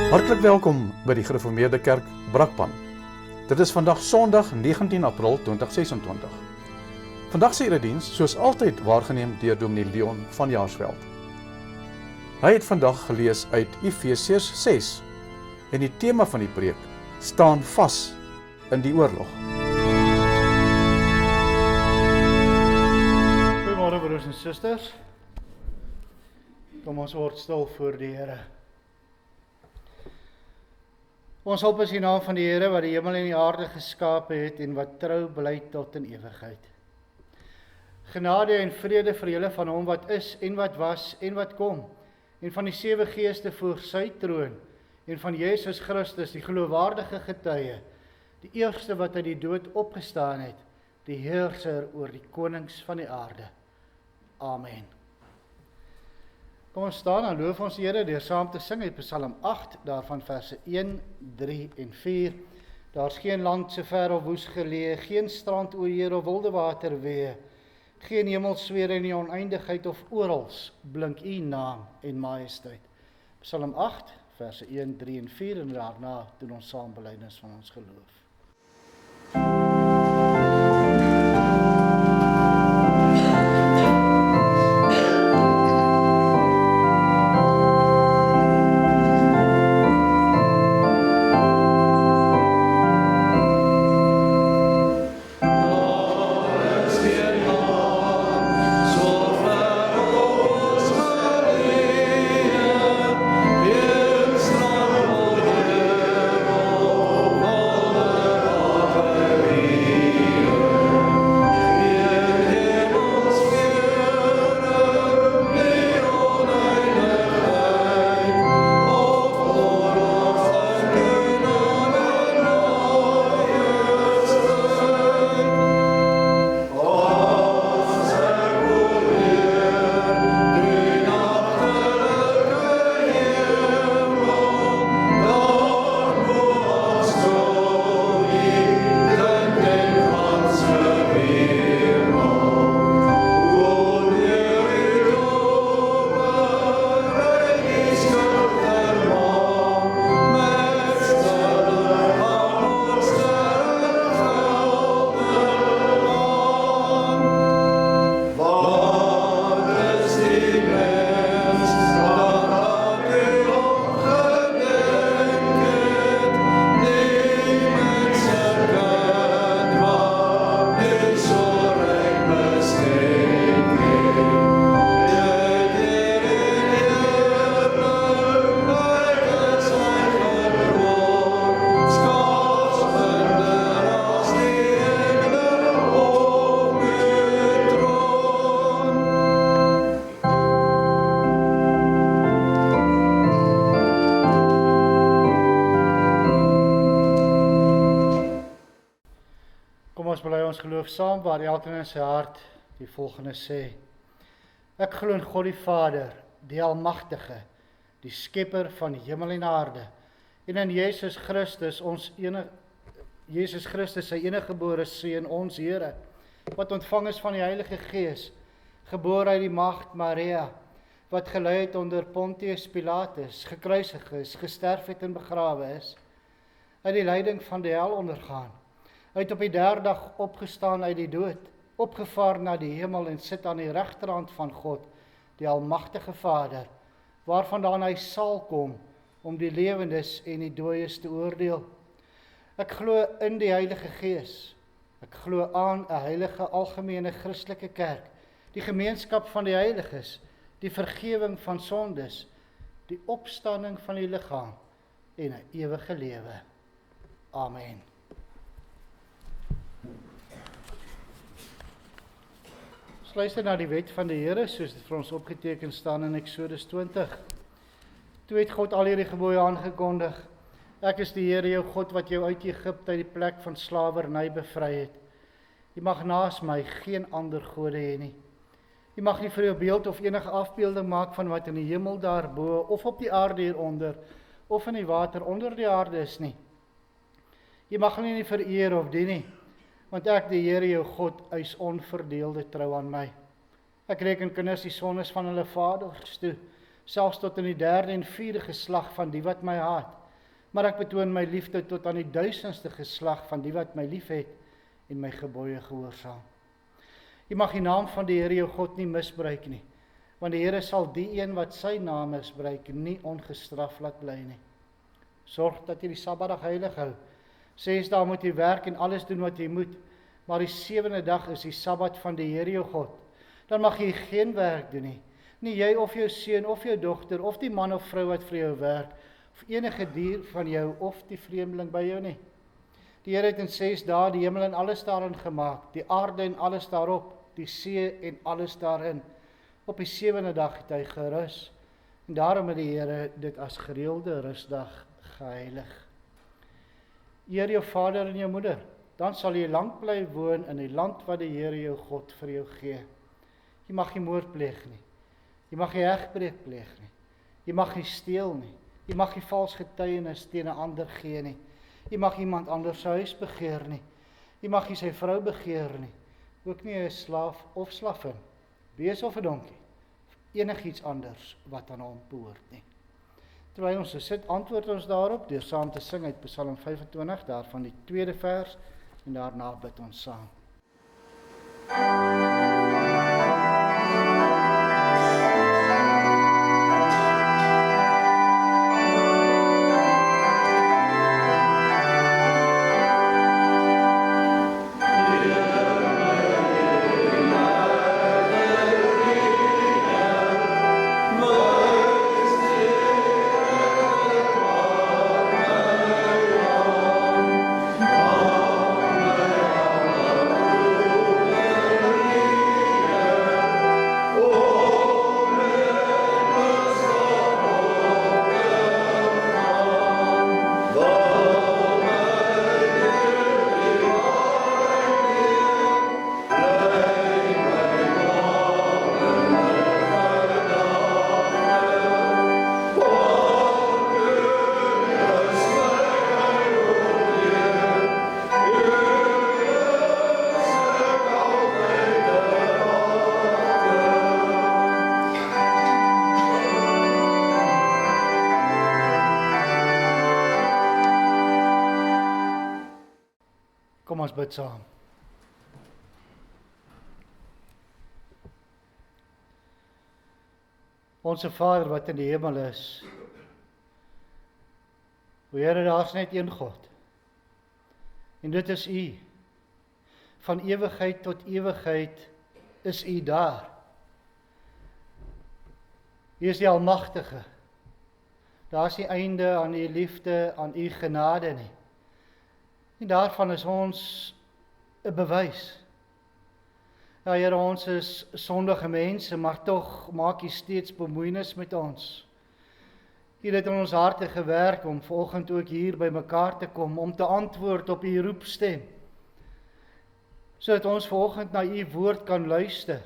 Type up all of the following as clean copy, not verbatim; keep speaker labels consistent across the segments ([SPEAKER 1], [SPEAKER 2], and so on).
[SPEAKER 1] Hartlik welkom by die Gereformeerde Kerk Brakpan. Dit is vandag Sondag 19 April 2026. Vandag se erediens soos altyd waargeneem deur Dominee Leon van Jaarsveld. Hy het vandag gelees uit Efesiërs 6 en die tema van die preek staan vas in die oorlog.
[SPEAKER 2] Goeiemôre broers en susters. Kom ons word stil voor die Here. Ons hulp is in die naam van die Here wat die hemel en die aarde geskape het en wat trou bly tot in ewigheid. Genade en vrede vir julle van hom wat is en wat was en wat kom, en van die 7 geeste voor sy troon, en van Jesus Christus, die geloofwaardige getuie, die eerste wat uit die dood opgestaan het, die heerser oor die konings van die aarde. Amen. Kom ons staan en loof ons die Here deur saam te sing uit Psalm 8, daarvan verse 1, 3 en 4. Daar's geen land so ver of woes geleë, geen strand o Heer of wilde water weë, geen hemelsfeer in die oneindigheid of orals blink u naam en majesteit. Psalm 8, verse 1, 3 en 4 en daarna doen ons saam belydenis van ons geloof. Ons geloof saam waar elkeen in sy hart die volgende sê. Ek glo in God die Vader, die Almagtige, die Skepper van die hemel en aarde, en in Jesus Christus, sy eniggebore Seun, ons Here, wat ontvang is van die Heilige Gees, gebore uit die Maagd Maria, wat gelei het onder Pontius Pilatus, gekruisig is, gesterf het en begrawe is, uit die lyding van die hel ondergaan, uit op die 3de dag opgestaan uit die dood, opgevaar na die hemel en sit aan die regterhand van God, die Almagtige Vader, waarvandaan hy sal kom, om die lewendes en die dooies te oordeel. Ek glo in die Heilige Gees, ek glo aan 'n heilige algemene Christelike kerk, die gemeenskap van die heiliges, die vergewing van sondes, die opstanding van die liggaam en 'n ewige lewe. Amen. Luister na die wet van die Here, soos dit vir ons opgeteken staan in Eksodus 20. Toe het God al hierdie gebooie aangekondig. Ek is die Here jou God wat jou uit Egipte uit die plek van slawerny bevry het. Jy mag naas my geen ander gode hê nie. Jy mag nie vir jou beeld of enige afbeelding maak van wat in die hemel daarbo of op die aarde hieronder of in die water onder die aarde is nie. Jy mag hulle nie vereer of dien nie, want ek, die Here jou God, eis onverdeelde trou aan my. Ek reken kinders die sondes van hulle vaders toe, selfs tot in die 3de en 4de geslag van die wat my haat. Maar ek betoon my liefde tot aan die 1000ste geslag van die wat my lief het en my gebooie gehoorsaam. Jy mag die naam van die Here jou God nie misbruik nie, want die Here sal die een wat sy naam misbruik nie ongestraf laat bly nie. Sorg dat jy die Sabbatdag heilig hou. 6 dae moet jy werk en alles doen wat jy moet, maar die 7de dag is die Sabbat van die Here jou God. Dan mag jy geen werk doen nie. Nie jy of jou seun of jou dogter of die man of vrou wat vir jou werk, of enige dier van jou of die vreemdeling by jou nie. Die Here het in 6 dae die hemel en alles daarin gemaak, die aarde en alles daarop, die see en alles daarin. Op die 7de dag het hy gerus, en daarom het die Here dit as gereelde rusdag geheilig. Eer jou vader en jou moeder, dan sal jy lank bly woon in die land wat die Here jou God vir jou gee. Jy mag nie moord pleeg nie, jy mag nie egbreek pleeg nie, jy mag nie steel nie, jy mag nie vals getuienis teen 'n ander gee nie, jy mag iemand anders se huis begeer nie, jy mag nie sy vrou begeer nie, ook nie 'n slaaf of slavin, bees of 'n donkie, of enigiets anders wat aan hom behoort nie. Terwyl ons sit, antwoord ons daarop deur saam te sing uit Psalm 25, daarvan die 2de vers, en daarna bid ons saam. Kom ons bid saam. Onse Vader wat in die hemel is, o Here, daar is net een God, en dit is U. Van ewigheid tot ewigheid is U daar. U is die Almagtige. Daar is nie einde aan U liefde, aan U genade nie. En daarvan is ons 'n bewys. Ja, Here, ons is sondige mense, maar tog maak U steeds bemoeienis met ons. U het in ons harte gewerk om vanoggend ook hier by mekaar te kom, om te antwoord op U roepstem, sodat ons vanoggend na U woord kan luister,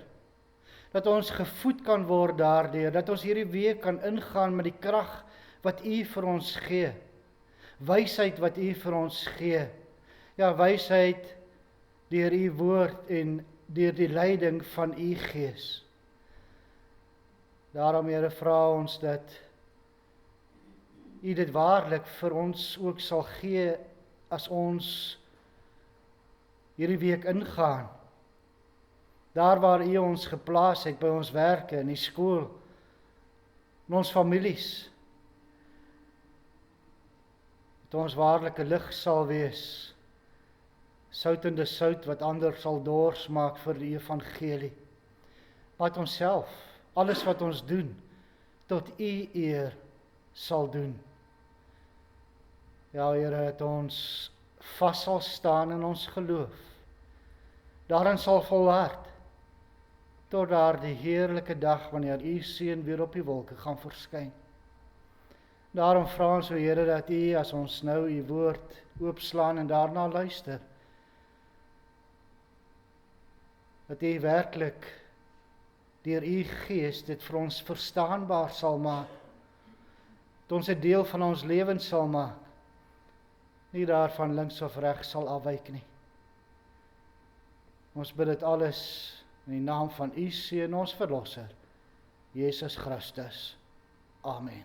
[SPEAKER 2] dat ons gevoed kan word daardeur, dat ons hierdie week kan ingaan met die krag wat U vir ons gee, wysheid wat U vir ons gee, ja, wysheid deur U woord en deur die leiding van U Gees. Daarom, Here, vra ons dat U dit waarlik vir ons ook sal gee as ons hierdie week ingaan. Daar waar U ons geplaas het, by ons werke, in die skool, in ons families, dat ons waarlike lig sal wees, soutende sout wat ander sal dors maak vir die evangelie. Wat ons self, alles wat ons doen, tot U eer sal doen. Ja, Here, dat ons vas sal staan in ons geloof. Daarin sal volhard, tot daar die heerlike dag, wanneer U seun weer op die wolke gaan verskyn. Daarom vra ons, o Here, dat U, as ons nou U woord oopslaan en daarna luister, dat U werklik deur U Gees dit vir ons verstaanbaar sal maak, dat ons 'n deel van ons lewens sal maak, nie daarvan links of regs sal afwyk nie. Ons bid dit alles in die naam van U Seun, ons Verlosser, Jesus Christus. Amen.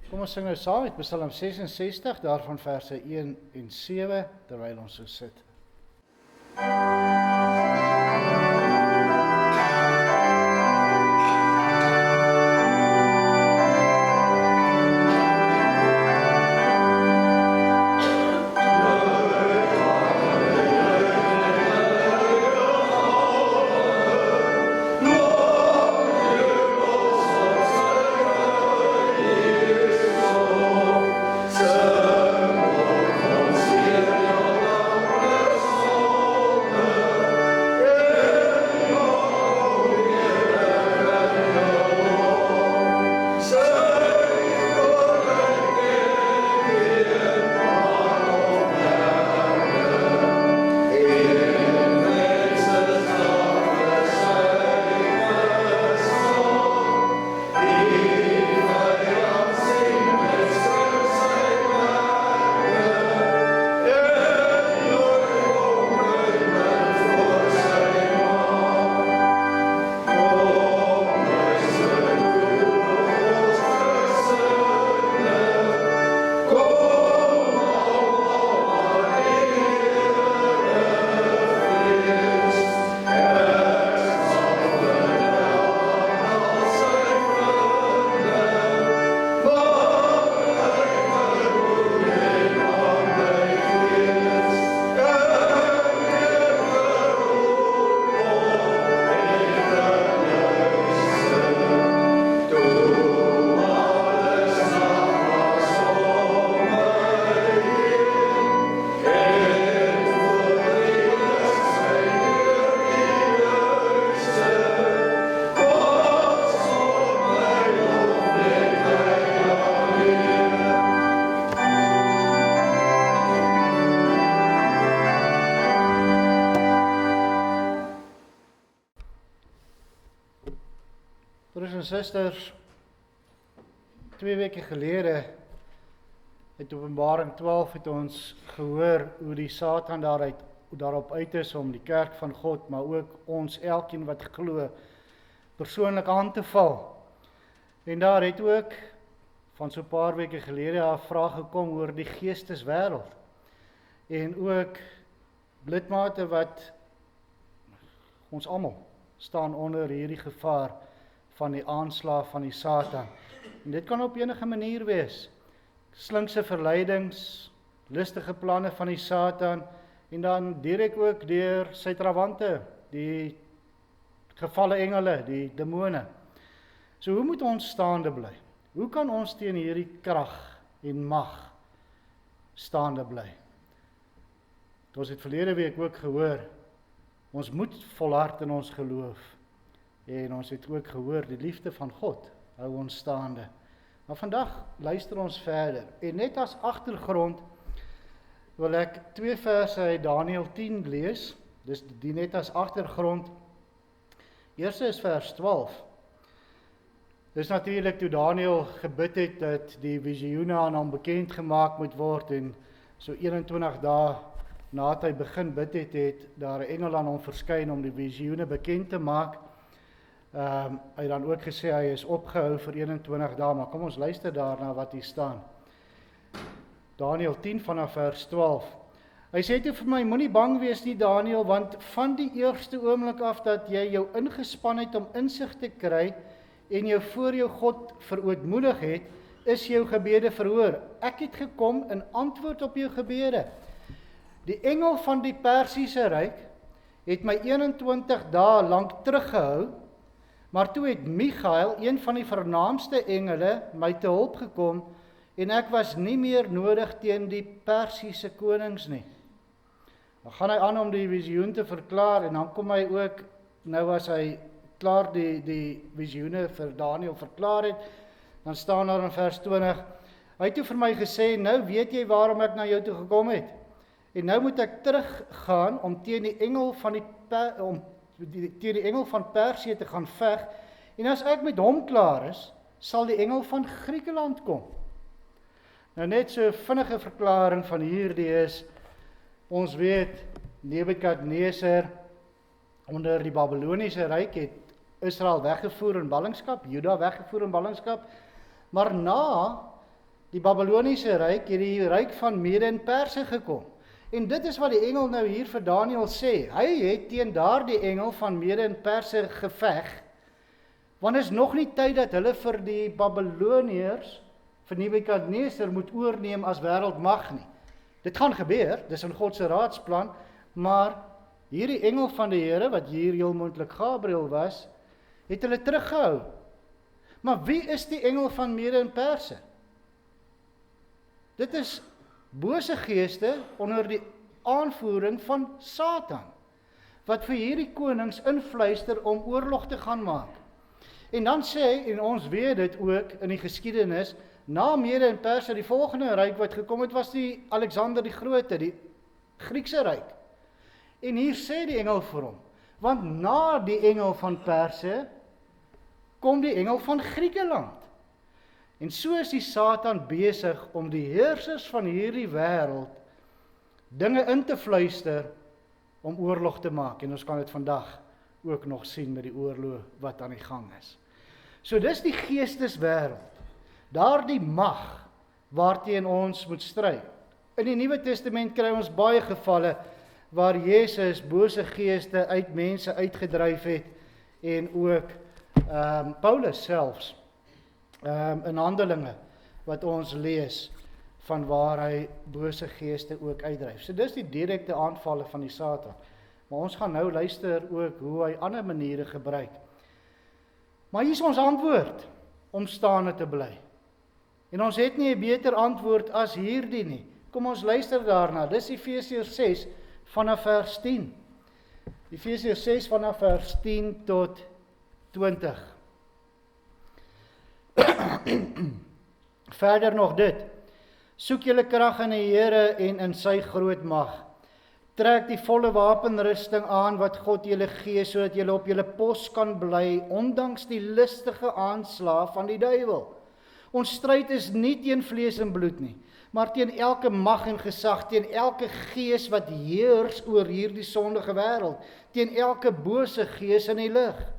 [SPEAKER 2] Kom ons sing nou saam met Psalm 66, daarvan verse 1 en 7, terwyl ons so sit. Broers en susters, 2 weke gelede het Openbaring 12 het ons gehoor hoe die Satan daarop uit is om die kerk van God, maar ook ons elkeen wat glo, persoonlik aan te val. En daar het ook van so 'n paar weke gelede 'n vraag gekom oor die geesteswêreld. En ook lidmate wat ons almal staan onder hierdie gevaar van die aanslag van die Satan. En dit kan op enige manier wees. Slinkse verleidings, listige planne van die Satan, en dan direk ook deur sy trawante, die gevalle engele, die demone. So hoe moet ons staande bly? Hoe kan ons teen hierdie krag en mag staande bly? Ons het verlede week ook gehoor, ons moet volhard in ons geloof. En ons het ook gehoor, die liefde van God hou ons staande. Maar vandag luister ons verder. En net as agtergrond wil ek 2 verse uit Daniël 10 lees. Dis die net as agtergrond. Eerste is vers 12. Dis natuurlik toe Daniël gebid het dat die visioene aan hom bekend gemaak moet word, en so 21 dae nadat hy begin bid het daar 'n engel aan hom verskyn om die visioene bekend te maak. Hy het dan ook gesê hy is opgehou vir 21 dae, maar kom ons luister daarna wat hier staan. Daniël 10 vanaf vers 12. Hy sê toe vir my, moenie bang wees nie Daniël, want van die eerste oomblik af dat jy jou ingespan het om insig te kry en jou voor jou God verootmoedig het, is jou gebede verhoor. Ek het gekom in antwoord op jou gebede. Die engel van die Persiese ryk het my 21 dae lank teruggehou, maar toe het Michael, een van die vernaamste engele, my te hulp gekom, en ek was nie meer nodig teen die Persiese konings nie. Dan gaan hy aan om die visioen te verklaar, en dan kom hy ook, nou as hy klaar die visioene vir Daniël verklaar het, dan staan daar in vers 20, hy het toe vir my gesê, nou weet jy waarom ek na jou toe gekom het, en nou moet ek teruggaan om teen die engel van Persië te gaan veg, en as ek met hom klaar is, sal die engel van Griekeland kom. Nou net so vinnige verklaring van hierdie is, ons weet, Nebukadneser Onder die Babyloniese ryk het Israel weggevoer in ballingskap, Juda weggevoer in ballingskap, maar na die Babyloniese ryk het die ryk van Mede en Perse gekom. En dit is wat die engel nou hier vir Daniël sê. Hy het teen daardie engel van Mede en Perse geveg, want is nog nie tyd dat hulle vir die Babyloniërs, vir Nebukadneser moet oorneem as wêreldmag nie. Dit gaan gebeur, dis in God se raadsplan, maar hierdie engel van die Here, wat hier heel moontlik Gabriël was, het hulle teruggehou. Maar wie is die engel van Mede en Perse? Dit is bose geeste onder die aanvoering van Satan, wat vir hierdie konings invluister om oorlog te gaan maak. En dan sê, en ons weet dit ook in die geskiedenis, na Mede en Perse, die volgende ryk wat gekom het, was die Alexander die Grote, die Griekse ryk. En hier sê die engel vir hom, want na die engel van Perse, kom die engel van Griekeland. En so is die Satan besig om die heersers van hierdie wêreld dinge in te fluister om oorlog te maak. En ons kan dit vandag ook nog sien met die oorlog wat aan die gang is. So dis die geesteswêreld, daardie mag waarteen ons moet stry. In die Nuwe Testament kry ons baie gevalle waar Jesus bose geeste uit mense uitgedryf het en ook Paulus selfs in Handelinge wat ons lees van waar hy bose geeste ook uitdryf. So dis die direkte aanvalle van die Satan. Maar ons gaan nou luister ook hoe hy ander maniere gebruik. Maar hier is ons antwoord om staande te bly. En ons het nie 'n beter antwoord as hierdie nie. Kom ons luister daarna. Dis Efesiërs 6 vanaf vers 10. Efesiërs 6 vanaf vers 10 tot 20. Verder nog dit. Soek julle krag in die Here en in sy groot mag. Trek die volle wapenrusting aan wat God julle gee, sodat julle op julle pos kan bly, ondanks die listige aanslae van die duiwel. Ons stryd is nie teen vlees en bloed nie, maar teen elke mag en gesag, teen elke gees wat heers oor hierdie sondige wêreld, teen elke bose gees in die lig.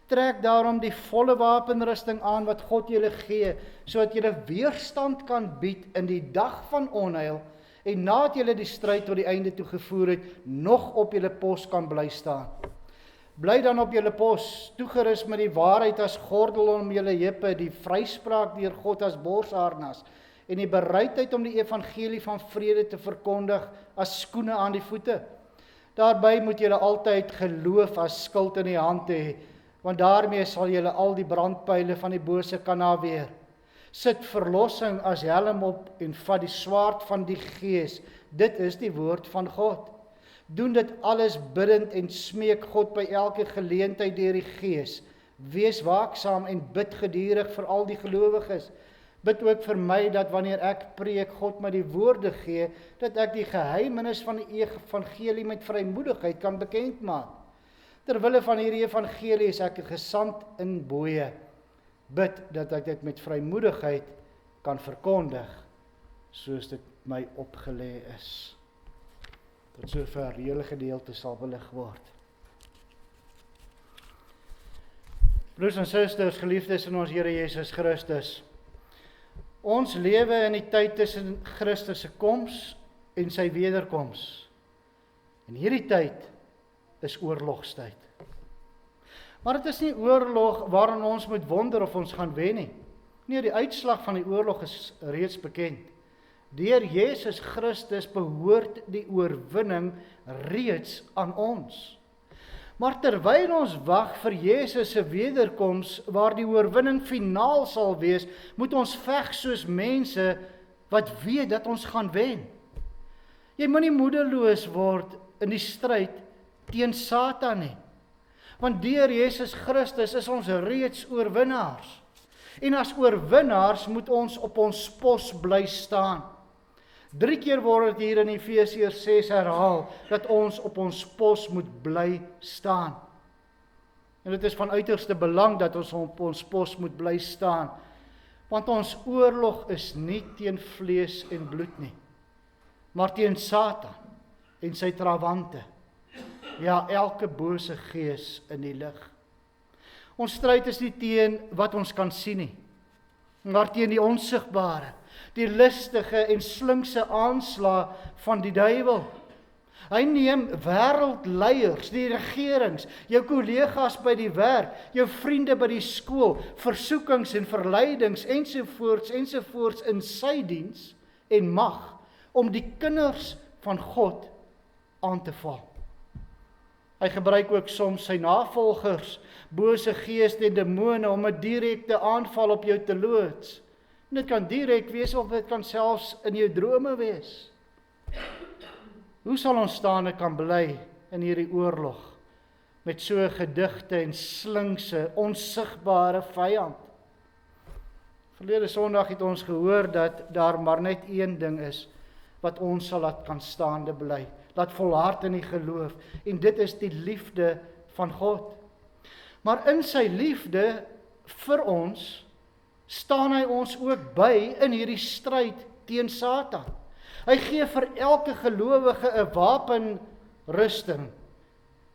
[SPEAKER 2] Trek daarom die volle wapenrusting aan wat God julle gee, sodat julle weerstand kan bied in die dag van onheil, en nadat julle die stryd tot die einde toe gevoer het, nog op julle pos kan bly staan. Bly dan op julle pos, toegerus met die waarheid as gordel om julle heupe, die vryspraak deur God as borsharnas, en die bereidheid om die evangelie van vrede te verkondig as skoene aan die voete. Daarby moet julle altyd geloof as skild in die hand hê, want daarmee sal julle al die brandpyle van die bose kan afweer. Sit verlossing as helm op en vat die swaard van die Gees. Dit is die woord van God. Doen dit alles biddend en smeek God by elke geleentheid deur die Gees. Wees waaksaam en bid gedurig vir al die gelowiges. Bid ook vir my dat wanneer ek preek, God my die woorde gee, dat ek die geheimenis van die evangelie met vrymoedigheid kan bekend maak. Terwille van hierdie evangelie is ek 'n gesant in boeye. Bid dat ek dit met vrymoedigheid kan verkondig, soos dit my opgelê is. Tot sover die hele gedeelte sal belig word. Broers en susters, geliefdes in ons Here Jesus Christus, ons lewe in die tyd tussen Christus se koms en sy wederkoms. En hierdie tyd is oorlogstyd. Maar dit is nie oorlog waarin ons moet wonder of ons gaan wen nie. Nee, die uitslag van die oorlog is reeds bekend. Deur Jesus Christus behoort die oorwinning reeds aan ons. Maar terwyl ons wag vir Jesus se wederkoms, waar die oorwinning finaal sal wees, moet ons veg soos mense wat weet dat ons gaan wen. Jy moenie moedeloos word in die stryd teen Satan nie. Want deur Jesus Christus is ons reeds oorwinnaars. En as oorwinnaars moet ons op ons pos bly staan. 3 keer word dit hier in Efesiërs 6 herhaal, dat ons op ons pos moet bly staan. En dit is van uiterste belang dat ons op ons pos moet bly staan, want ons oorlog is nie teen vlees en bloed nie, maar teen Satan en sy trawante. Ja, elke bose gees in die lig. Ons stryd is nie teen wat ons kan sien nie, maar teen die onsigbare, die listige en slinkse aanslag van die duiwel. Hy neem wêreldleiers, die regerings, jou kollegas by die werk, jou vriende by die skool, versoekings en verleidings ensovoorts in sy diens en mag om die kinders van God aan te val. Hy gebruik ook soms sy navolgers, bose geeste en demone om 'n direkte aanval op jou te loods. Dit kan direk wees of dit kan selfs in jou drome wees. Hoe sal ons staande kan bly in hierdie oorlog met so 'n gedigte en slinkse, onsigbare vyand? Verlede Sondag het ons gehoor dat daar maar net een ding is wat ons sal laat kan staande bly, laat volhard in die geloof, en dit is die liefde van God. Maar in sy liefde vir ons staan hy ons ook by in hierdie stryd teen Satan. Hy gee vir elke gelowige 'n wapenrusting,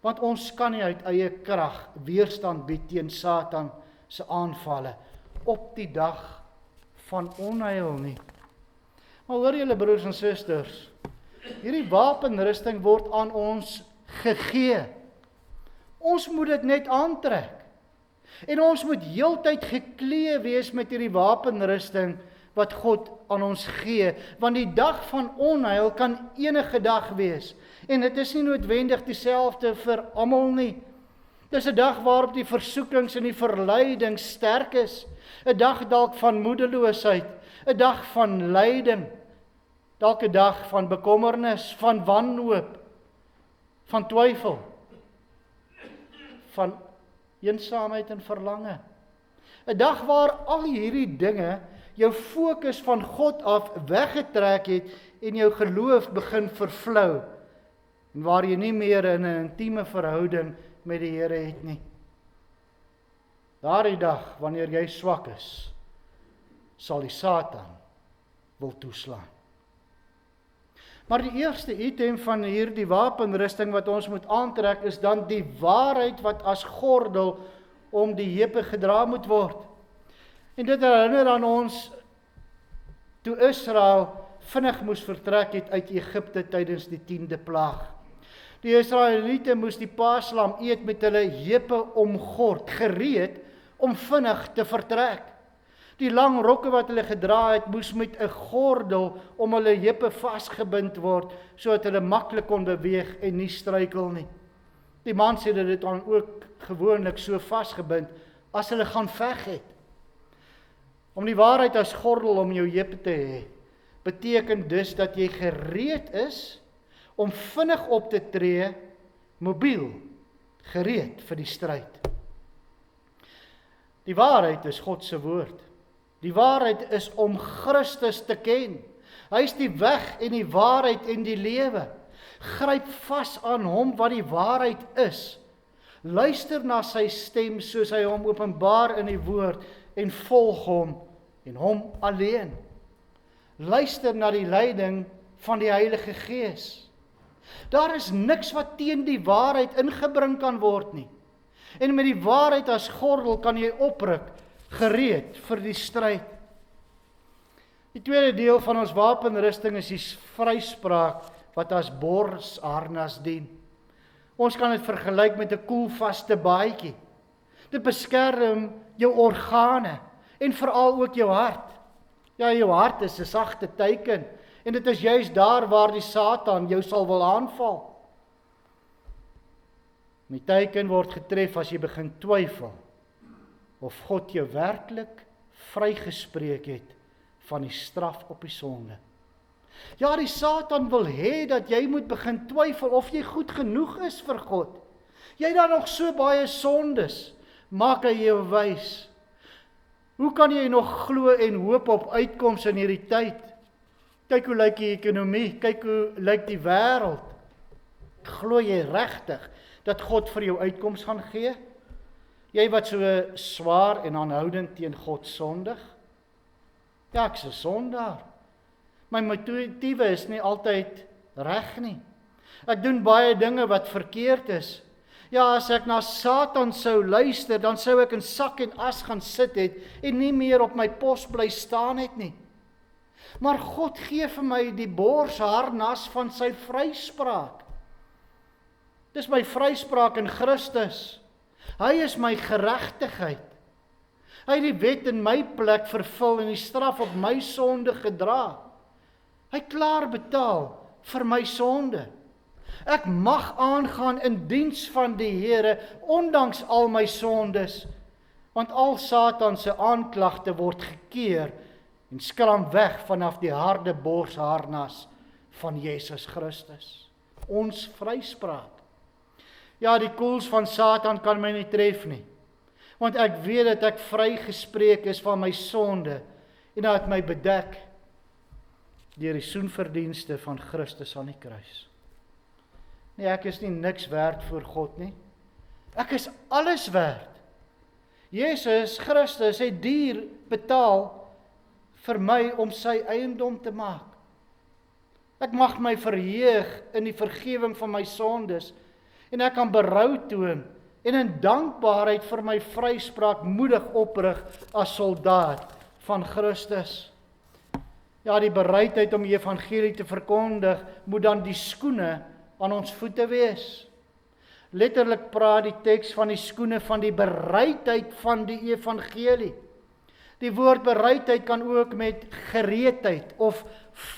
[SPEAKER 2] want ons kan nie uit eie krag weerstand bied teen Satan se aanvalle op die dag van onheil nie. Maar hoor julle broers en susters, hierdie wapenrusting word aan ons gegee. Ons moet dit net aantrek. En ons moet heeltyd geklee wees met hierdie wapenrusting wat God aan ons gee, want die dag van onheil kan enige dag wees, en dit is nie noodwendig dieselfde vir almal nie. Dis 'n dag waarop die versoekings en die verleiding sterk is, 'n dag dalk van moedeloosheid, 'n dag van lyding, dalk 'n dag van bekommernis, van wanhoop, van twyfel, van eensaamheid en verlange. 'n Dag waar al hierdie dinge jou fokus van God af weggetrek het en jou geloof begin vervlou, en waar jy nie meer in 'n intieme verhouding met die Here het nie. Daardie dag, wanneer jy swak is, sal die Satan wil toeslaan. Maar die eerste item van hierdie wapenrusting wat ons moet aantrek is dan die waarheid wat as gordel om die heupe gedra moet word. En dit herinner aan ons toe Israel vinnig moes vertrek het uit Egipte tydens die 10de plaag. Die Israeliete moes die paaslam eet met hulle heupe omgord, gereed om vinnig te vertrek. Die lang rokke wat hulle gedra het, moes met 'n gordel om hulle heupe vasgebind word, sodat hulle maklik kon beweeg en nie struikel nie. Die mans het dit dan ook gewoonlik so vasgebind as hulle gaan veg het. Om die waarheid as gordel om jou heupe te hê, beteken dus dat jy gereed is om vinnig op te tree, mobiel, gereed vir die stryd. Die waarheid is God se woord. Die waarheid is om Christus te ken. Hy is die weg en die waarheid en die lewe. Gryp vas aan hom wat die waarheid is. Luister na sy stem soos hy hom openbaar in die woord en volg hom en hom alleen. Luister na die leiding van die Heilige Gees. Daar is niks wat teen die waarheid ingebring kan word nie. En met die waarheid as gordel kan jy opruk, gereed vir die stryd. Die tweede deel van ons wapenrusting is die vryspraak wat as borsharnas dien. Ons kan dit vergelyk met 'n koelvaste baadjie. Dit beskerm jou organe en veral ook jou hart. Ja, jou hart is 'n sagte teiken en dit is juist daar waar die Satan jou sal wil aanval. Die teiken word getref as jy begin twyfel of God jou werklik vrygespreek het van die straf op die sonde. Ja, die Satan wil hê dat jy moet begin twyfel of jy goed genoeg is vir God. Jy het dan nog so baie sondes, maak hy jou wys. Hoe kan jy nog glo en hoop op uitkoms in hierdie tyd? Kyk hoe lyk die ekonomie, kyk hoe lyk die wêreld. Glo jy regtig dat God vir jou uitkoms gaan gee? Jy wat so swaar en aanhoudend teen God sondig? Ja, ek's 'n sondaar. My motiewe is nie altyd reg nie. Ek doen baie dinge wat verkeerd is. Ja, as ek na Satan sou luister, dan sou ek in sak en as gaan sit het en nie meer op my pos bly staan het nie. Maar God gee vir my die borsharnas van sy vryspraak. Dis my vryspraak in Christus. Hy is my geregtigheid. Hy het die wet in my plek vervul en die straf op my sonde gedra. Hy het klaar betaal vir my sonde. Ek mag aangaan in diens van die Here, ondanks al my sondes, want al Satan se aanklagte word gekeer en skram weg vanaf die harde borsharnas van Jesus Christus. Ons vryspraak. Ja, die koels van Satan kan my nie tref nie, want ek weet dat ek vrygespreek is van my sonde en dat my bedek deur die soenverdienste van Christus aan die kruis. Nee, ek is nie niks werd voor God nie. Ek is alles werd. Jesus Christus het duur betaal vir my om sy eiendom te maak. Ek mag my verheug in die vergewing van my sondes en ek kan berou toon en in dankbaarheid vir my vryspraak moedig oprig as soldaat van Christus. Ja, die bereidheid om die evangelie te verkondig moet dan die skoene aan ons voete wees. Letterlik praat die teks van die skoene van die bereidheid van die evangelie. Die woord bereidheid kan ook met gereedheid of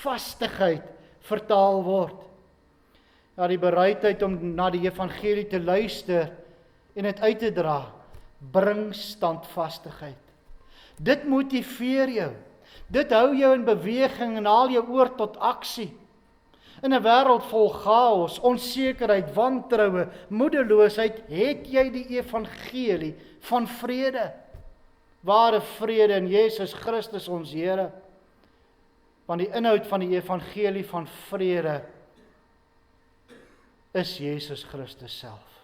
[SPEAKER 2] vastigheid vertaal word. Ja, die bereidheid om na die evangelie te luister en dit uit te dra, bring standvastigheid. Dit motiveer jou. Dit hou jou in beweging en haal jou oor tot aksie. In 'n wêreld vol chaos, onsekerheid, wantroue, moedeloosheid, het jy die evangelie van vrede. Ware vrede in Jesus Christus ons Here. Want die inhoud van die evangelie van vrede is Jesus Christus self.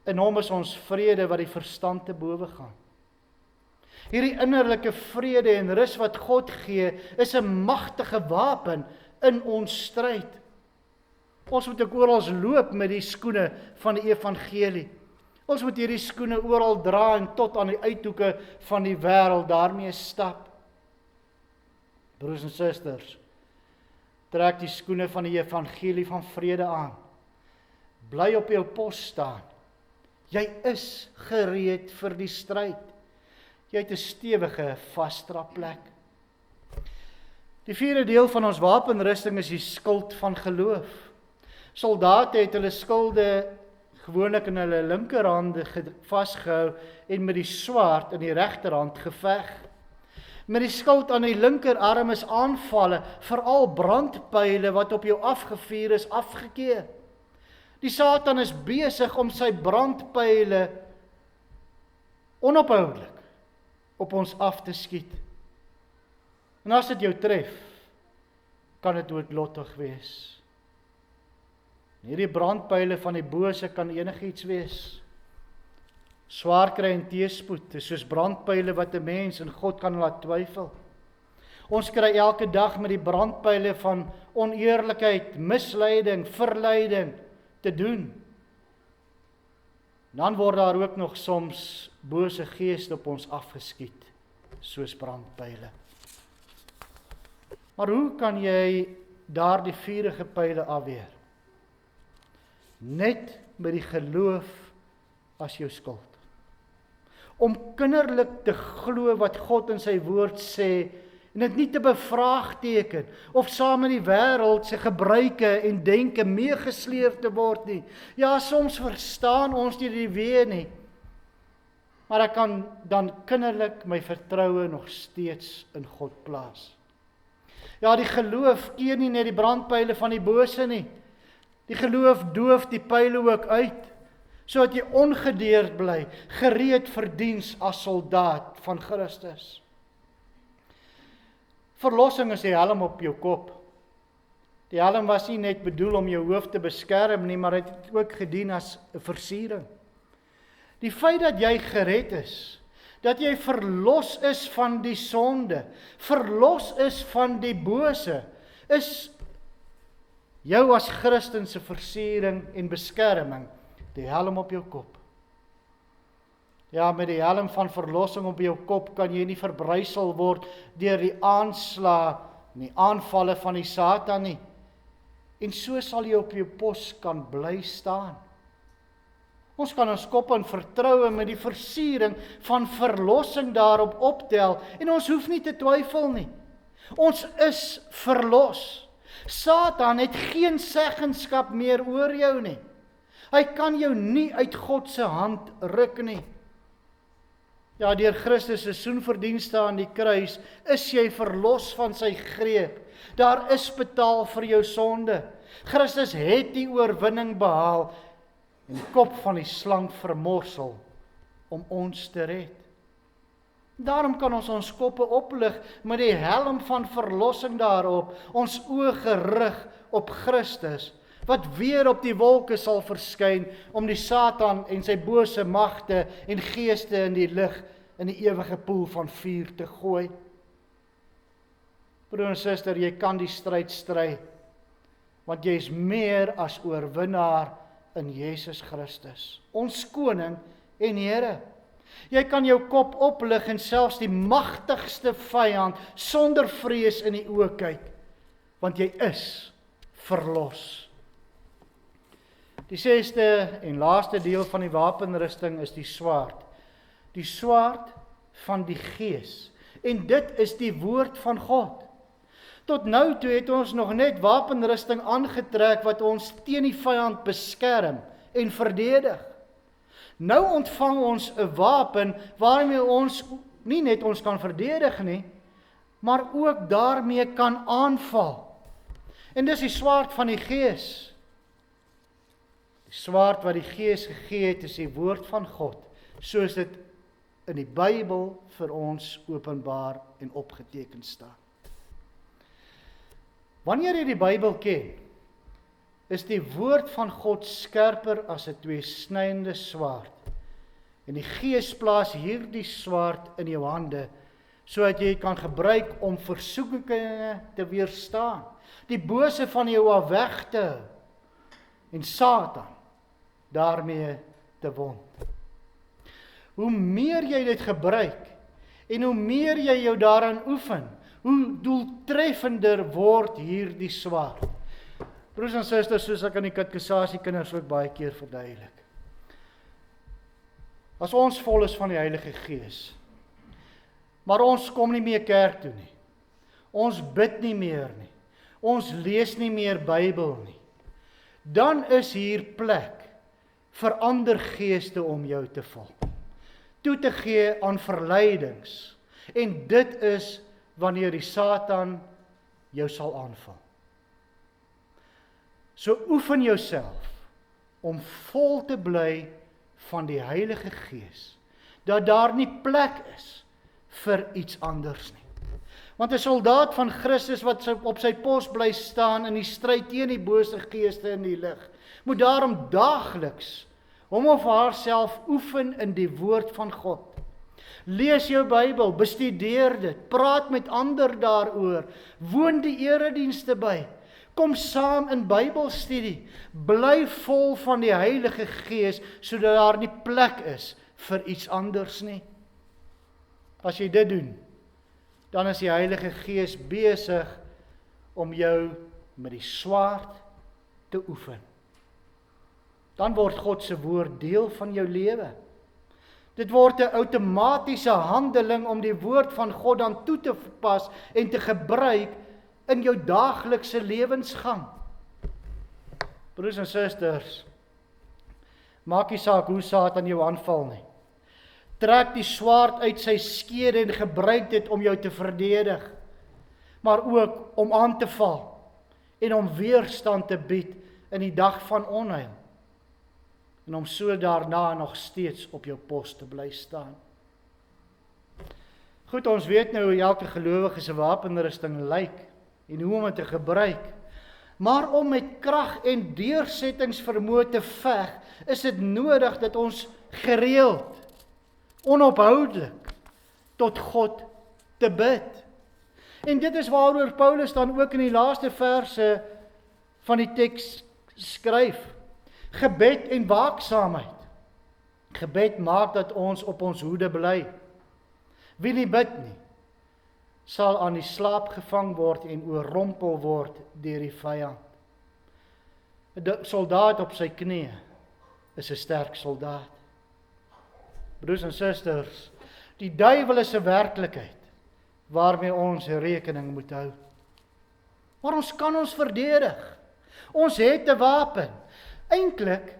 [SPEAKER 2] In hom is ons vrede wat die verstand te bowe gaan. Hierdie innerlike vrede en rus wat God gee, is 'n magtige wapen in ons stryd. Ons moet ook oral loop met die skoene van die evangelie. Ons moet hierdie skoene oral dra en tot aan die uithoeke van die wêreld daarmee stap. Broers en susters, trek die skoene van die evangelie van vrede aan. Bly op jou pos staan. Jy is gereed vir die stryd. Jy het 'n stewige vasdraplek. Die vierde deel van ons wapenrusting is die skild van geloof. Soldate het hulle skilde gewoonlik in hulle linkerhande vasgehou en met die swaard in die regterhand geveg. Met die skild aan die linkerarm is aanvalle, veral brandpyle wat op jou afgevuur is, afgekeer. Die Satan is besig om sy brandpyle onophoudelik op ons af te skiet. En as dit jou tref, kan dit noodlottig wees. Hierdie brandpyle van die bose kan enigiets wees. Swaar kry en teëspoed is soos brandpyle wat 'n mens in God kan laat twyfel. Ons kry elke dag met die brandpyle van oneerlikheid, misleiding, verleiding te doen. Dan word daar ook nog soms bose geeste op ons afgeskiet, soos brandpyle. Maar hoe kan jy daardie vurige pyle afweer? Net met die geloof as jou skild. Om kinderlik te glo wat God in sy woord sê, en dit nie te bevraagteken, of saam met die wêreld se gebruike en denke meegesleep te word nie. Ja, soms verstaan ons nie die weë nie, maar ek kan dan kinderlik my vertroue nog steeds in God plaas. Ja, die geloof keer nie net die brandpyle van die bose nie. Die geloof doof die pyle ook uit, sodat jy ongedeerd bly, gereed vir diens as soldaat van Christus. Verlossing is die helm op jou kop. Die helm was nie net bedoel om jou hoof te beskerm nie, maar het ook gedien as 'n versiering. Die feit dat jy gered is, dat jy verlos is van die sonde, verlos is van die bose, is Jou as Christen se versiering en beskerming, die helm op jou kop. Ja, met die helm van verlossing op jou kop kan jy nie verbrysel word deur die aanslae en die aanvalle van die Satan nie. En so sal jy op jou pos kan bly staan. Ons kan ons kop in vertroue met die versiering van verlossing daarop optel en ons hoef nie te twyfel nie. Ons is verlos. Satan het geen seggenskap meer oor jou nie. Hy kan jou nie uit God se hand ruk nie. Ja, deur Christus se soenverdienste aan die kruis is jy verlos van sy greep. Daar is betaal vir jou sonde. Christus het die oorwinning behaal en die kop van die slang vermorsel om ons te red. Daarom kan ons ons koppe oplig met die helm van verlossing daarop, ons oë gerig op Christus, wat weer op die wolke sal verskyn om die Satan en sy bose magte en geeste in die lug in die ewige poel van vuur te gooi. Broer en suster, jy kan die stryd stry, want jy is meer as oorwinnaar in Jesus Christus, ons koning en Here. Jy kan jou kop oplig en selfs die magtigste vyand sonder vrees in die oë kyk, want jy is verlos. Die 6de en laaste deel van die wapenrusting is die swaard. Die swaard van die Gees. En dit is die woord van God. Tot nou toe het ons nog net wapenrusting aangetrek wat ons teen die vyand beskerm en verdedig. Nou ontvang ons 'n wapen waarmee ons nie net ons kan verdedig nie, maar ook daarmee kan aanval. En dis die swaard van die Gees. Die swaard wat die Gees gegee het is die woord van God, soos dit in die Bybel vir ons openbaar en opgeteken staan. Wanneer jy die Bybel ken, is die woord van God skerper as 'n tweesnydende swaard. En die Gees plaas hierdie swaard in jou hande, sodat jy kan gebruik om versoekinge te weerstaan, die bose van jou af weg te hou, en Satan daarmee te wond. Hoe meer jy dit gebruik, en hoe meer jy jou daaraan oefen, hoe doeltreffender word hierdie swaard. Broers en susters, soos ek aan die katekisasie kinders ook baie keer verduidelik. As ons vol is van die Heilige Gees, maar ons kom nie meer kerk toe nie, ons bid nie meer nie, ons lees nie meer Bybel nie, dan is hier plek vir ander geeste om jou te val, toe te gee aan verleidings, en dit is wanneer die Satan jou sal aanval. So oefen jouself om vol te bly van die Heilige Gees, dat daar nie plek is vir iets anders nie. Want 'n soldaat van Christus wat op sy pos bly staan in die stryd teen die bose geeste in die lig, moet daarom daagliks hom of haarself oefen in die woord van God. Lees jou Bybel, bestudeer dit, praat met ander daaroor, woon die eredienste by, kom saam in Bybelstudie, bly vol van die Heilige Gees, sodat daar nie plek is vir iets anders nie. As jy dit doen, dan is die Heilige Gees besig om jou met die swaard te oefen. Dan word God se woord deel van jou lewe. Dit word 'n outomatiese handeling om die woord van God dan toe te pas en te gebruik in jou daaglikse lewensgang. Broers en susters, maak nie saak hoe Satan jou aanval nie. Trek die swaard uit sy skede en gebruik dit om jou te verdedig, maar ook om aan te val en om weerstand te bied in die dag van onheil. En om so daarna nog steeds op jou pos te bly staan. Goed, ons weet nou hoe elke gelowige se wapenrusting lyk en hoe om dit te gebruik. Maar om met krag en deursettingsvermoë te veg, is dit nodig dat ons gereeld, onophoudelik tot God te bid. En dit is waaroor Paulus dan ook in die laaste verse van die teks skryf. Gebed en waaksaamheid. Gebed maak dat ons op ons hoede bly. Wie nie bid nie, sal aan die slaap gevang word en oorrompel word deur die vyand. 'n Soldaat op sy knieë is 'n sterk soldaat. Broers en susters, die duiwel is 'n werklikheid waarmee ons rekening moet hou. Maar ons kan ons verdedig. Ons het 'n wapen. Eintlik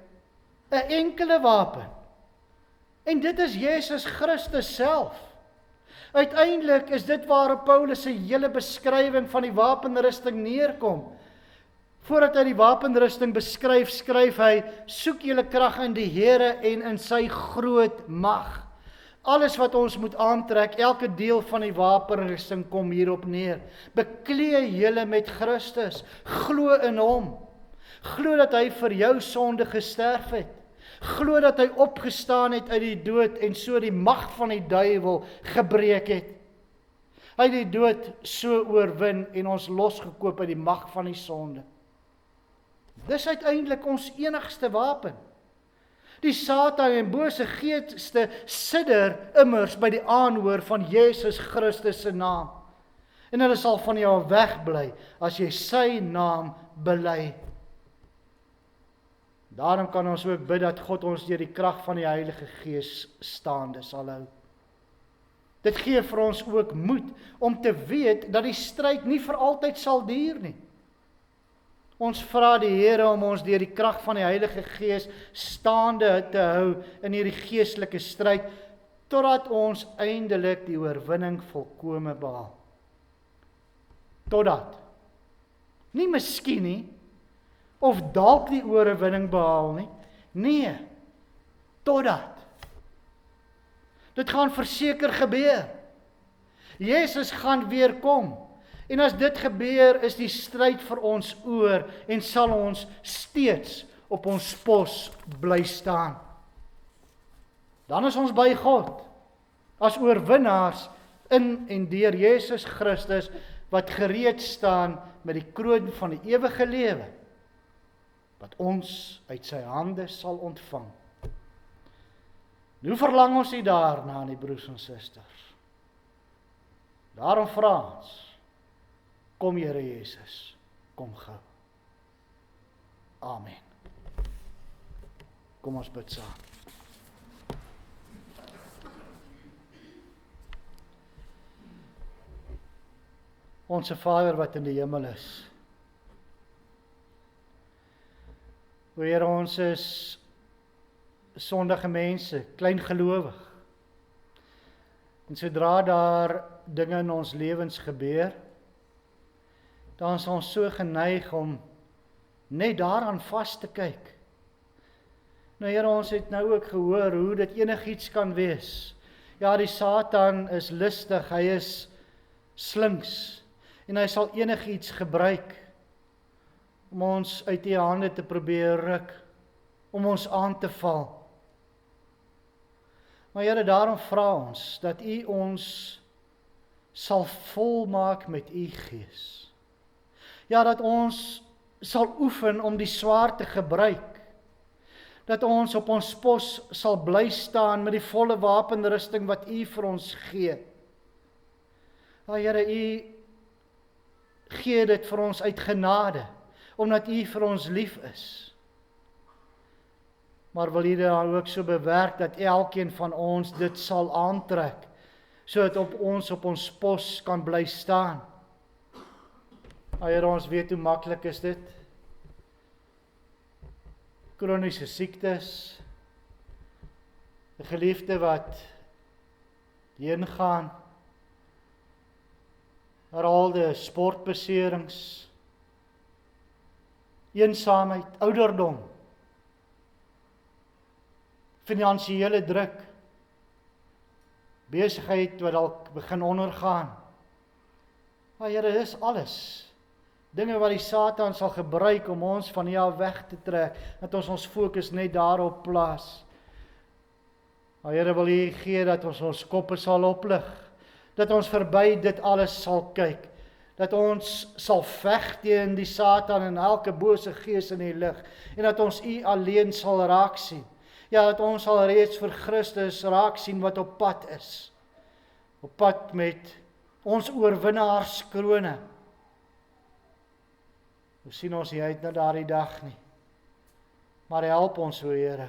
[SPEAKER 2] 'n enkele wapen. En dit is Jesus Christus self. Uiteindelik is dit waarop Paulus se hele beskrywing van die wapenrusting neerkom. Voordat hy die wapenrusting beskryf, skryf hy: soek julle krag in die Here en in sy groot mag. Alles wat ons moet aantrek, elke deel van die wapenrusting kom hierop neer. Beklee julle met Christus, glo in hom. Glo dat hy vir jou sonde gesterf het. Glo dat hy opgestaan het uit die dood en so die mag van die duiwel gebreek het. Hy het die dood so oorwin en ons losgekoop uit die mag van die sonde. Dis uiteindelik ons enigste wapen. Die Satan en bose geeste sidder immers by die aanhoor van Jesus Christus se naam. En hulle sal van jou wegbly as jy sy naam bely. Daarom kan ons ook bid dat God ons deur die krag van die Heilige Gees staande sal hou. Dit gee vir ons ook moed om te weet dat die stryd nie vir altyd sal duur nie. Ons vra die Here om ons deur die krag van die Heilige Gees staande te hou in hierdie geestelike stryd, totdat ons eindelik die oorwinning volkome behaal. Totdat. Nie miskien nie, of dalk die oorwinning behaal nie. Nee, totdat. Dit gaan verseker gebeur. Jesus gaan weer kom. En as dit gebeur, is die stryd vir ons oor en sal ons steeds op ons pos bly staan. Dan is ons by God, as oorwinnaars in en deur Jesus Christus, wat gereed staan met die kroon van die ewige lewe, wat ons uit sy hande sal ontvang. Nou verlang ons nie daarna nie, broers en susters. Daarom vra ons, kom Here Jesus, kom gou. Amen. Kom ons bid saam. Onse Vader wat in die hemel is. O Here, ons is sondige mense, kleingelowig. En sodra daar dinge in ons lewens gebeur, dan is ons so geneig om net daaraan vas te kyk. Nou Here, ons het nou ook gehoor hoe dit enigiets kan wees. Ja, die Satan is listig, hy is slinks, en hy sal enigiets gebruik om ons uit die hande te probeer ruk, om ons aan te val. Maar Here, daarom vra ons dat U ons sal volmaak met U Gees. Ja, dat ons sal oefen om die swaard te gebruik. Dat ons op ons pos sal bly staan met die volle wapenrusting wat U vir ons gee. Ja, Here, U gee dit vir ons uit genade, omdat U vir ons lief is. Maar wil U dit dan ook so bewerk dat elkeen van ons dit sal aantrek, sodat op ons pos kan bly staan. Here, ons weet hoe maklik is dit. Kroniese siektes, 'n geliefde wat heen gaan, herhaalde sportbeserings, eensaamheid, ouderdom, finansiële druk, besigheid wat dalk begin ondergaan. Maar Here, dis alles dinge wat die Satan sal gebruik om ons van hier af weg te trek, dat ons fokus net daarop plaas. Maar Here, wil U gee dat ons koppe sal oplig, dat ons verby dit alles sal kyk, dat ons sal veg teen die Satan en elke bose gees in die lig, en dat ons U alleen sal raak sien. Ja, dat ons sal reeds vir Christus raak sien wat op pad is. Op pad met ons oorwinnaarskrone. Ons sien ons nie uit na daardie dag nie. Maar help ons, o Here,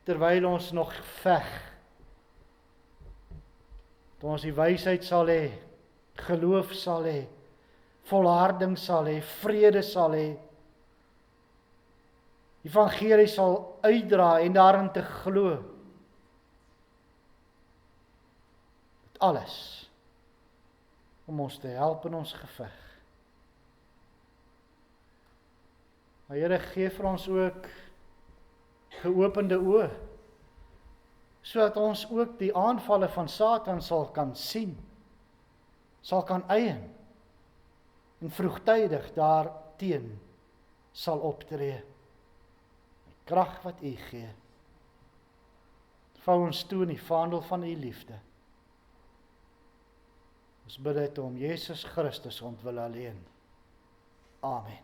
[SPEAKER 2] terwyl ons nog veg, dat ons die wysheid sal hê, geloof sal hê, volharding sal hê, vrede sal hê, evangelie sal uitdra en daarin te glo. Dit alles om ons te help in ons geveg. Maar Here, gee vir ons ook geopende oë, sodat ons ook die aanvalle van Satan sal kan sien, sal kan eien, en vroegtydig daarteen sal optree. Die krag wat U gee. Vou ons toe in die vaandel van U liefde. Ons bid dit om Jesus Christus ontwil alleen. Amen.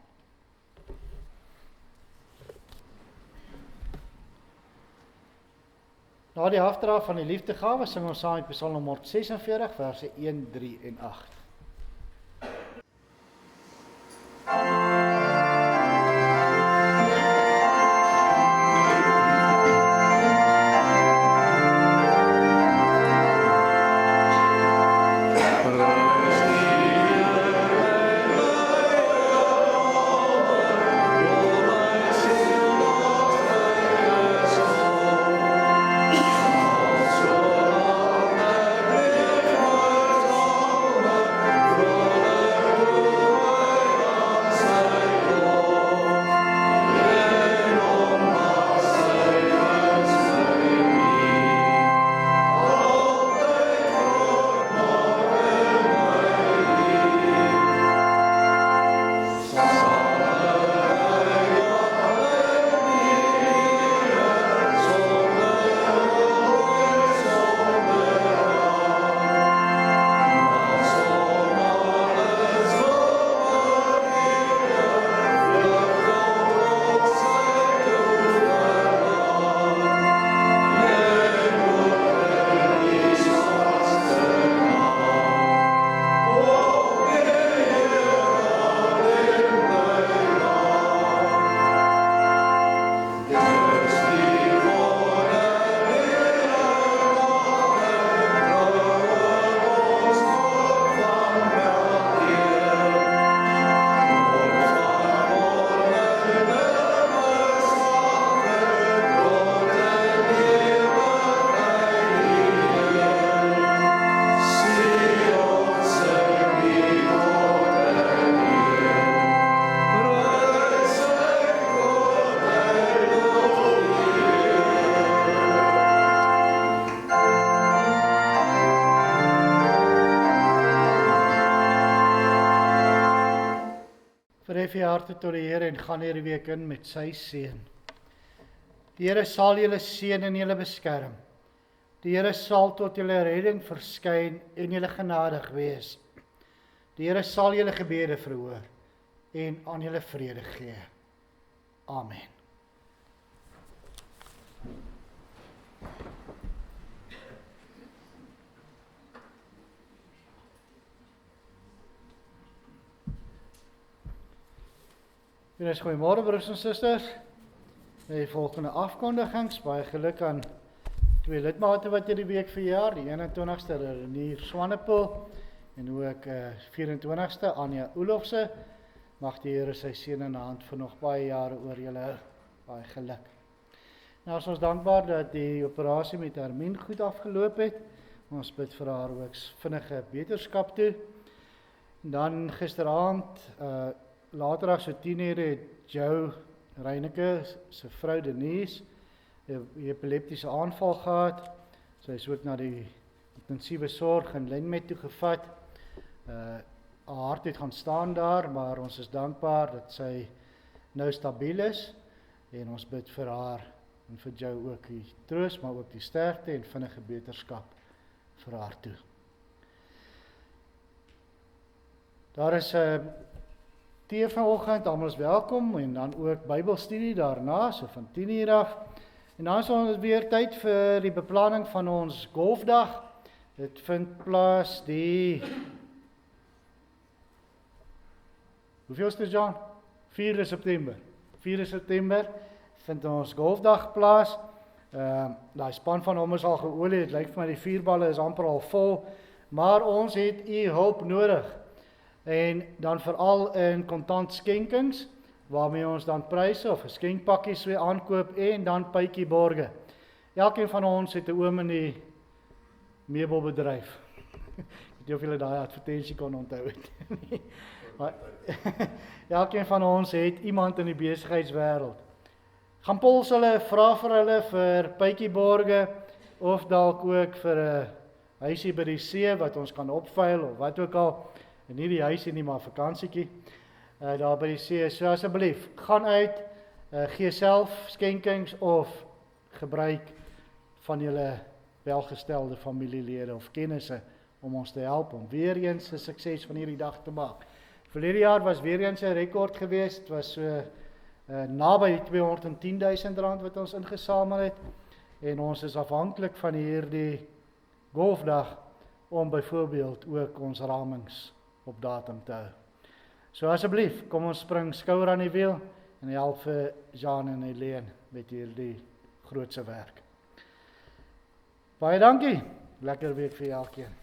[SPEAKER 2] Na die afdra van die liefdegawe sing ons saam met Psalm 146 verse 1, 3 en 8. Verhef je harte tot die Here en gaan hierdie week in met sy seën. Die Here sal julle seën en julle beskerm. Die Here sal tot julle redding verskyn en julle genadig wees. Die Here sal julle gebede verhoor en aan julle vrede gee. Amen. Goeiemôre broers en susters. Die volgende afkondigings, baie geluk aan twee lidmate wat hierdie week verjaar, die 21ste Renier Swanepoel en ook 24ste Anja Oelofse. Mag die Here sy seën in hand vir nog baie jare oor julle hou. Baie geluk. Nou is ons dankbaar dat die operasie met Hermien goed afgeloop het. Ons bid vir haar ook vinnige beterskap toe. En dan gisteraand later as so 10:00 het Joe Reineke, sy vrou Denise, 'n epileptiese aanval gehad. Sy is ook na die intensiewe sorg in Lenmet toe gevat. Haar hart het gaan staan daar, maar ons is dankbaar dat sy nou stabiel is. En ons bid vir haar en vir Joe ook die troos, maar ook die sterkte en vinnige beterskap vir haar toe. Daar is tee vanoggend, almal is welkom en dan ook Bybelstudie daarna, so van 10:00 af. En dan is ons weer tyd vir die beplanning van ons golfdag. Dit vind plaas die hoeveelste John? 4 September. 4 September vind ons golfdag plaas. Daai span van hom is al geolie, dit lyk vir my die 4 balle is amper al vol, maar ons het u hulp nodig. En dan veral in kontant skenkings, waarmee ons dan pryse of geskenkpakkies weer aankoop en dan pytjieborge. Elkeen van ons het 'n oom in die meubelbedryf. Ek weet nie of julle daai advertensie kon onthou het nie. Maar elkeen van ons het iemand in die besigheidswêreld. Gaan pols hulle, vra vir hulle vir pytjieborge of dalk ook vir 'n huisie by die see wat ons kan opveil of wat ook al. En nie die huisie nie, maar vakansietjie daar by die see. So asseblief, gaan uit, gee self skenkings of gebruik van julle welgestelde familielede of kennisse om ons te help om weer eens 'n sukses van hierdie dag te maak. Verlede jaar was weer eens 'n rekord geweest, het was so naby R210,000 wat ons ingesamel het en ons is afhanklik van hierdie golfdag om byvoorbeeld ook ons ramings op datum te hou. So asseblief, kom ons spring skouer aan die wiel en help vir Jean en Helene met hierdie grootse werk. Baie dankie, lekker week vir elkeen.